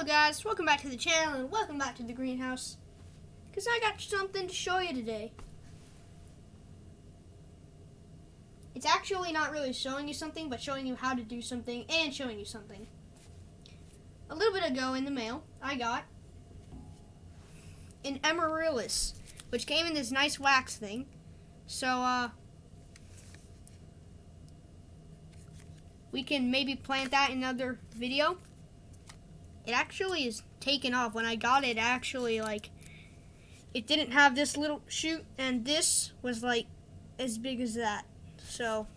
Hello guys, welcome back to the channel and welcome back to the greenhouse. Because I got something to show you today. It's actually not really showing you something, but showing you how to do something and showing you something. A little bit ago in the mail, I got an amaryllis, which came in this nice wax thing. So, we can maybe plant that in another video. It actually is taken off. When I got it, actually, it didn't have this little shoot, and this was like as big as that. So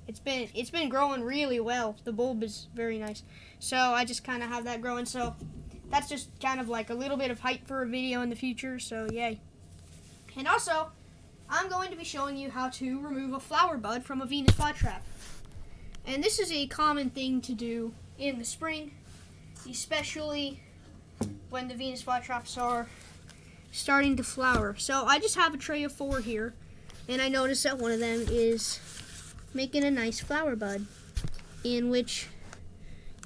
it's been growing really well. The bulb is very nice. So I just kind of have that growing. So that's just kind of like a little bit of hype for a video in the future. So yay. And also, I'm going to be showing you how to remove a flower bud from a Venus flytrap. And this is a common thing to do in the spring, especially when the Venus flytraps are starting to flower. So I just have a tray of 4 here, and I noticed that one of them is making a nice flower bud, in which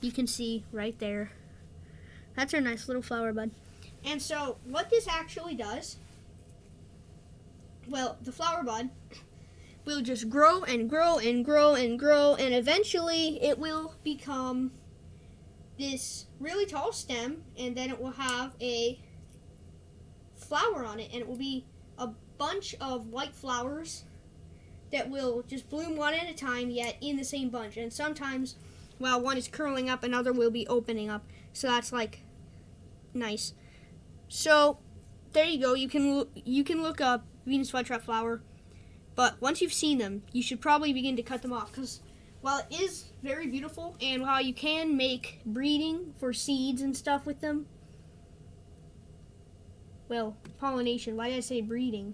you can see right there. That's our nice little flower bud. And so what this actually does, well, the flower bud will just grow and grow and grow and grow, and eventually it will become this really tall stem, and then it will have a flower on it, and it will be a bunch of white flowers that will just bloom one at a time, yet in the same bunch. And sometimes while one is curling up, another will be opening up. So that's like nice. So there you go. You can look up Venus flytrap flower, but once you've seen them, you should probably begin to cut them off, because while it is very beautiful, and while you can make breeding for seeds and stuff with them, well, pollination, why did I say breeding?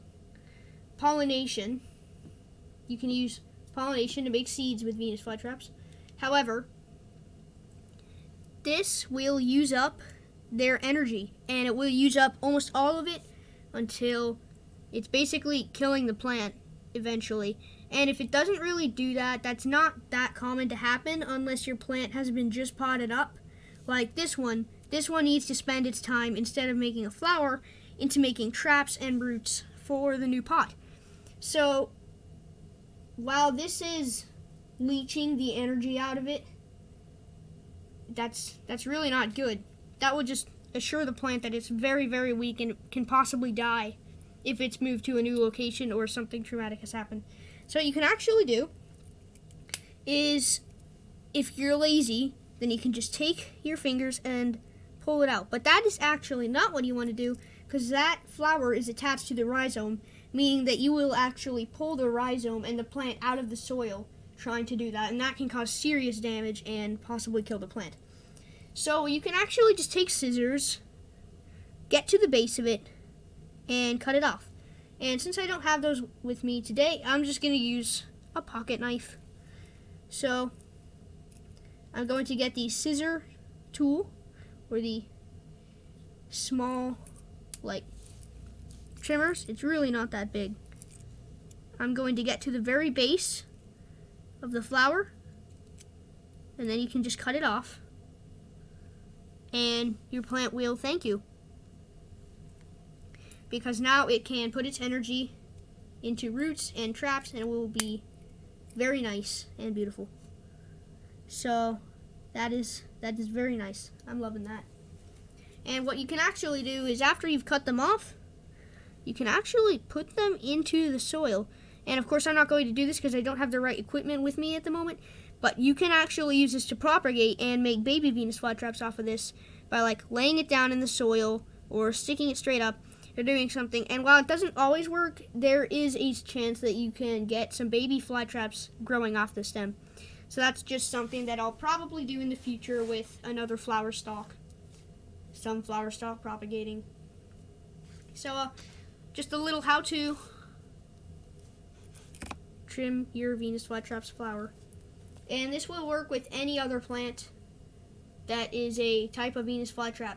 Pollination, you can use pollination to make seeds with Venus flytraps. However, this will use up their energy, and it will use up almost all of it until it's basically killing the plant eventually. And if it doesn't really do that, that's not that common to happen unless your plant has been just potted up. Like this one needs to spend its time, instead of making a flower, into making traps and roots for the new pot. So while this is leaching the energy out of it, that's really not good. That will just assure the plant that it's very, very weak and can possibly die if it's moved to a new location or something traumatic has happened. So what you can actually do is, if you're lazy, then you can just take your fingers and pull it out. But that is actually not what you want to do, because that flower is attached to the rhizome, meaning that you will actually pull the rhizome and the plant out of the soil trying to do that, and that can cause serious damage and possibly kill the plant. So you can actually just take scissors, get to the base of it, and cut it off. And since I don't have those with me today, I'm just going to use a pocket knife. So I'm going to get the scissor tool, or the small, trimmers. It's really not that big. I'm going to get to the very base of the flower, and then you can just cut it off, and your plant will thank you, because now it can put its energy into roots and traps, and it will be very nice and beautiful. So that is very nice. I'm loving that. And what you can actually do is, after you've cut them off, you can actually put them into the soil. And of course, I'm not going to do this because I don't have the right equipment with me at the moment, but you can actually use this to propagate and make baby Venus flytraps off of this by laying it down in the soil or sticking it straight up or doing something. And while it doesn't always work, there is a chance that you can get some baby flytraps growing off the stem. So that's just something that I'll probably do in the future with another flower stalk. Some flower stalk propagating. So just a little how-to trim your Venus flytrap's flower. And this will work with any other plant that is a type of Venus flytrap.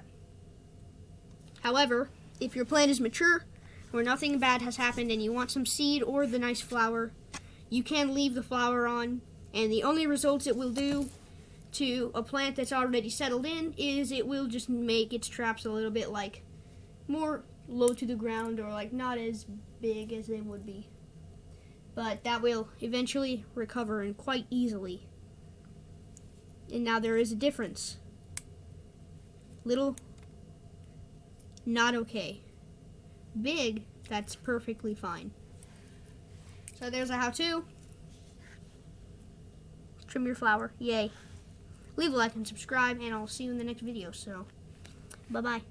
However, if your plant is mature, or nothing bad has happened, and you want some seed or the nice flower, you can leave the flower on, and the only results it will do to a plant that's already settled in is it will just make its traps a little bit like more low to the ground, or like not as big as they would be. But that will eventually recover and quite easily. And now there is a difference. Little, not okay. Big, that's perfectly fine. So there's a how-to. Trim your flower, yay. Leave a like and subscribe, and I'll see you in the next video, so bye-bye.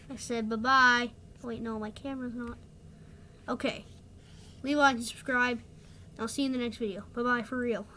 I said bye-bye. Oh, wait, no, my camera's not. Okay. Leave a like and subscribe. I'll see you in the next video. Bye-bye for real.